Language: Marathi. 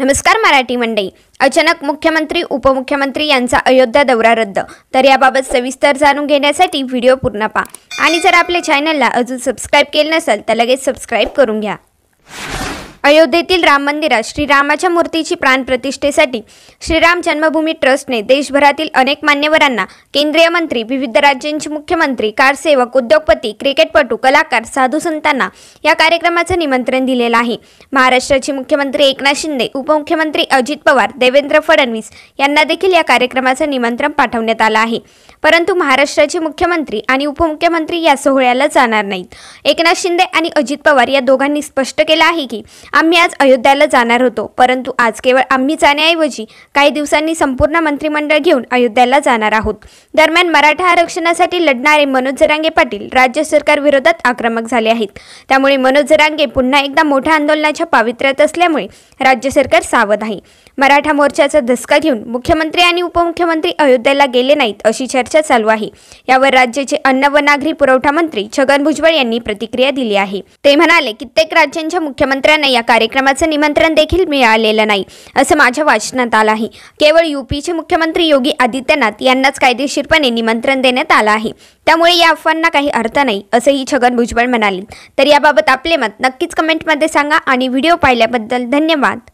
नमस्कार मराठी मंडळी। अचानक मुख्यमंत्री उपमुख्यमंत्री यांचा अयोध्या दौरा रद्द। तर याबाबत सविस्तर जाणून घेण्यासाठी व्हिडिओ पूर्ण पहा आणि जर आपल्या चॅनलला अजून सबस्क्राइब केले नसेल तर लगेच सबस्क्राइब करून घ्या। अयोध्येतील राम मंदिरात श्रीरामाच्या मूर्तीची प्राणप्रतिष्ठेसाठी श्रीराम जन्मभूमी ट्रस्टने देशभरातील अनेक मान्यवरांना, केंद्रीय मंत्री, विविध राज्यांचे मुख्यमंत्री, कारसेवक, उद्योगपती, क्रिकेटपटू, कलाकार, साधू संतांना या कार्यक्रमाचे निमंत्रण दिलेले आहे। महाराष्ट्राचे मुख्यमंत्री एकनाथ शिंदे, उपमुख्यमंत्री अजित पवार, देवेंद्र फडणवीस यांना देखील या कार्यक्रमाचे निमंत्रण पाठवण्यात आले आहे। परंतु महाराष्ट्राचे मुख्यमंत्री आणि उपमुख्यमंत्री या सोहळ्याला जाणार नाहीत। एकनाथ शिंदे आणि अजित पवार या दोघांनी स्पष्ट केले आहे की आम्ही आज अयोध्याला जाणार होतो, परंतु आज केवळ आम्ही जाण्याऐवजी काही दिवसांनी संपूर्ण मंत्रिमंडळ घेऊन अयोध्याला जाणार आहोत। दरम्यान मराठा आरक्षणासाठी लढणारे मनोज जरांगे पाटील राज्य सरकार विरोधात आक्रमक झाले आहेत। त्यामुळे मनोज जरांगे पुन्हा एकदा मोठ्या आंदोलनाच्या पावित्र्यात असल्यामुळे राज्य सरकार सावध आहे। मराठा मोर्चाचा धसका घेऊन मुख्यमंत्री आणि उपमुख्यमंत्री अयोध्येला गेले नाहीत अशी चर्चा चालू आहे। यावर राज्याचे अन्न व नागरी पुरवठा मंत्री छगन भुजबळ यांनी प्रतिक्रिया दिली आहे। ते म्हणाले, कित्येक राज्यांच्या मुख्यमंत्र्यांना या कार्यक्रमाचे निमंत्रण देखील मिळालेलं नाही असं माझ्या वाचनात आलं आहे। केवळ यूपीचे मुख्यमंत्री योगी आदित्यनाथ यांनाच कायदेशीरपणे निमंत्रण देण्यात आलं आहे। त्यामुळे या अफवांना काही अर्थ नाही असंही छगन भुजबळ म्हणाले। तर याबाबत आपले मत नक्कीच कमेंटमध्ये सांगा आणि व्हिडिओ पाहिल्याबद्दल धन्यवाद।